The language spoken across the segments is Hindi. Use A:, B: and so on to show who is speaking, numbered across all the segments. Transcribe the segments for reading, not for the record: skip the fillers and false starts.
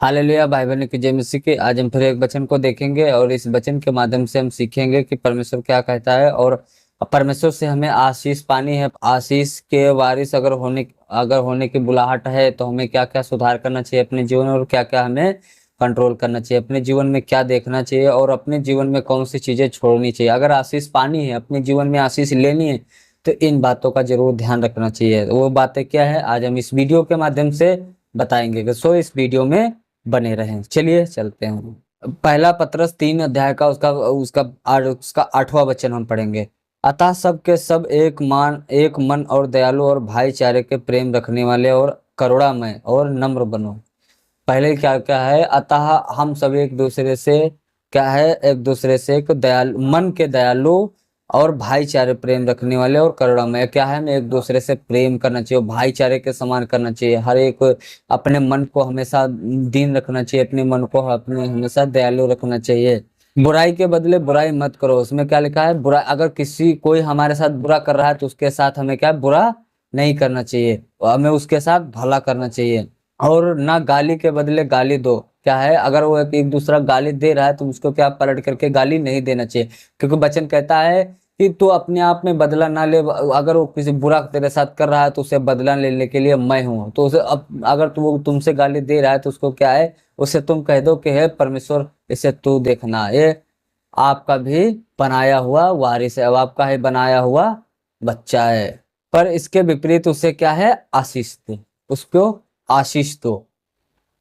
A: हालेलुया भाई बहन की जय मसीह की। आज हम फिर एक वचन को देखेंगे और इस वचन के माध्यम से हम सीखेंगे कि परमेश्वर क्या कहता है और परमेश्वर से हमें आशीष पानी है। आशीष के वारिस अगर होने की बुलाहट है तो हमें क्या क्या सुधार करना चाहिए अपने जीवन में और क्या क्या हमें कंट्रोल करना चाहिए, अपने जीवन में क्या देखना चाहिए और अपने जीवन में कौन सी चीजें छोड़नी चाहिए। अगर आशीष पानी है, अपने जीवन में आशीष लेनी है, तो इन बातों का जरूर ध्यान रखना चाहिए। वो बातें क्या है आज हम इस वीडियो के माध्यम से बताएंगे। सो इस वीडियो में बने रहें। चलिए चलते हैं। पहला पत्रस 3 अध्याय का उसका उसका उसका 8वां वचन हम पढ़ेंगे। अतः सब के सब एक मन और दयालु और भाईचारे के प्रेम रखने वाले और करुणामय और नम्र बनो। पहले क्या क्या है, अतः हम सब एक दूसरे से क्या है, एक दूसरे से एक दयालु मन के दयालु और भाईचारे प्रेम रखने वाले और करुणामय क्या है, हमें एक दूसरे से प्रेम करना चाहिए, भाईचारे के समान करना चाहिए। हर एक अपने मन को हमेशा दीन रखना चाहिए, अपने मन को अपने हमेशा दयालु रखना चाहिए। बुराई के बदले बुराई मत करो। उसमें क्या लिखा है, बुरा अगर कोई हमारे साथ बुरा कर रहा है तो उसके साथ हमें क्या बुरा नहीं करना चाहिए, हमें उसके साथ भला करना चाहिए। और ना गाली के बदले गाली दो। क्या है, अगर वो एक दूसरा गाली दे रहा है तो उसको क्या पलट करके गाली नहीं देना चाहिए, क्योंकि वचन कहता है कि तू अपने आप में बदला ना ले। अगर वो किसी बुरा तेरे साथ कर रहा है तो उसे बदला लेने के लिए मैं हूं। तो उसे अब अगर वो तुमसे गाली दे रहा है तो उसको क्या है, उसे तुम कह दो कि है परमेश्वर, इसे तू देखना, ये आपका भी बनाया हुआ वारिस है, अब आपका ही बनाया हुआ बच्चा है। पर इसके विपरीत उसे क्या है, आशीष दे, उसको आशीष दो,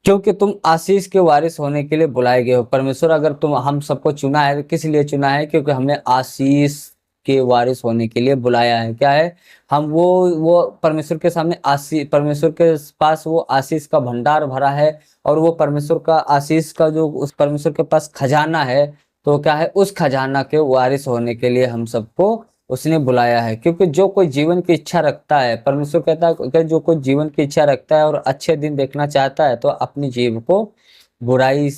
A: क्योंकि तुम आशीष के वारिस होने के लिए बुलाए गए हो। परमेश्वर अगर तुम हम सबको चुना है, किस लिए चुना है, क्योंकि हमने आशीष के वारिस होने के लिए बुलाया है। क्या है, हम वो परमेश्वर के सामने आशीष, परमेश्वर के पास वो आशीष का भंडार भरा है और वो परमेश्वर का आशीष का जो उस परमेश्वर के पास खजाना है, तो क्या है, उस खजाना के वारिस होने के लिए हम सबको उसने बुलाया है। क्योंकि जो कोई जीवन की इच्छा रखता है, परमेश्वर कहता है कि जो कोई जीवन की इच्छा रखता है और अच्छे दिन देखना चाहता है तो अपनी जीव को बुराई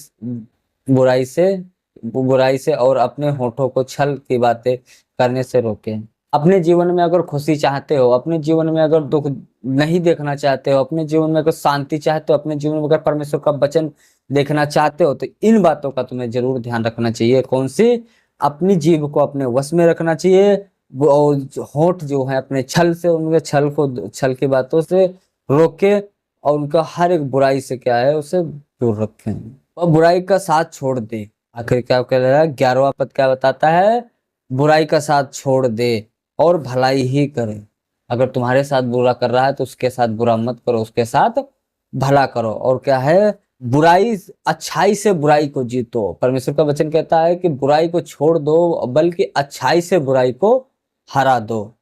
A: बुराई से बुराई से और अपने होठों को छल की बातें करने से रोके। अपने जीवन में अगर खुशी चाहते हो, अपने जीवन में अगर दुख नहीं देखना चाहते हो, अपने जीवन में अगर शांति चाहते हो, अपने जीवन में अगर परमेश्वर का वचन देखना चाहते हो, तो इन बातों का तुम्हें जरूर ध्यान रखना चाहिए। कौन सी, अपनी जीभ को अपने वश में रखना चाहिए और होठ जो है अपने छल से, उनके छल की बातों से रोके और उनका हर एक बुराई से क्या है उसे दूर रखें और बुराई का साथ छोड़ दे। आखिर क्या कह रहा है, 11वां पद क्या बताता है, बुराई का साथ छोड़ दे और भलाई ही करे। अगर तुम्हारे साथ बुरा कर रहा है तो उसके साथ बुरा मत करो, उसके साथ भला करो। और क्या है, बुराई अच्छाई से बुराई को जीतो। परमेश्वर का वचन कहता है कि बुराई को छोड़ दो, बल्कि अच्छाई से बुराई को हरा दो।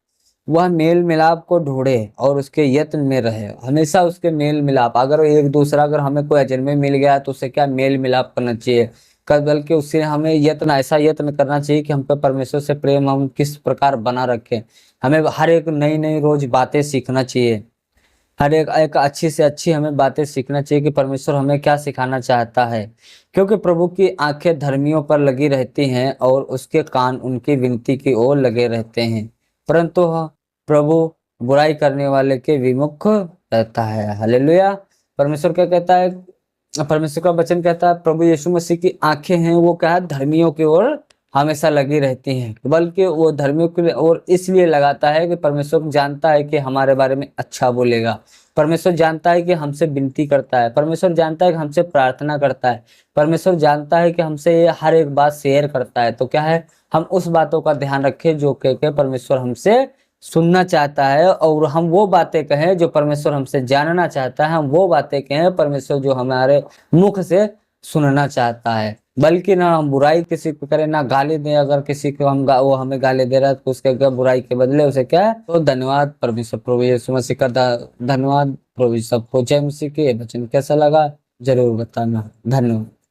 A: वह मेल मिलाप को ढूंढे और उसके यत्न में रहे, हमेशा उसके मेल मिलाप। अगर एक दूसरा, अगर हमें कोई अजनबी मिल गया तो उससे क्या मेल मिलाप करना चाहिए, बल्कि उससे हमें ऐसा यत्न करना चाहिए कि हम पे परमेश्वर से प्रेम हम किस प्रकार बना रखें। हमें हर एक नई नई रोज बातें सीखना चाहिए, हर एक अच्छी से अच्छी हमें बातें सीखना चाहिए कि परमेश्वर हमें क्या सिखाना चाहता है। क्योंकि प्रभु की आंखें धर्मियों पर लगी रहती हैं और उसके कान उनकी विनती की ओर लगे रहते हैं, परंतु प्रभु बुराई करने वाले के विमुख रहता है। हालेलुया। परमेश्वर क्या कहता है, परमेश्वर का वचन कहता है प्रभु यीशु मसीह की आंखें हैं वो क्या है, धर्मियों की ओर हमेशा लगी रहती हैं, बल्कि वो धर्मियों की ओर इसलिए लगाता है कि परमेश्वर जानता है कि हमारे बारे में अच्छा बोलेगा। परमेश्वर जानता है कि हमसे विनती करता है, परमेश्वर जानता है कि हमसे प्रार्थना करता है, परमेश्वर जानता है कि हमसे ये हर एक बात शेयर करता है। तो क्या है, हम उस बातों का ध्यान रखें जो कह परमेश्वर हमसे सुनना चाहता है, और हम वो बातें कहें जो परमेश्वर हमसे जानना चाहता है, हम वो बातें कहें परमेश्वर जो हमारे मुख से सुनना चाहता है। बल्कि ना हम बुराई किसी को करें, ना गाली दें। अगर किसी को वो हमें गाली दे रहा है तो उसके क्या बुराई के बदले उसे क्या है, तो धन्यवाद परमेश्वर प्रभु यीशु मसीह का धन्यवाद। प्रभु सबको जय मसीह के। वचन कैसा लगा जरूर बताना। धन्यवाद।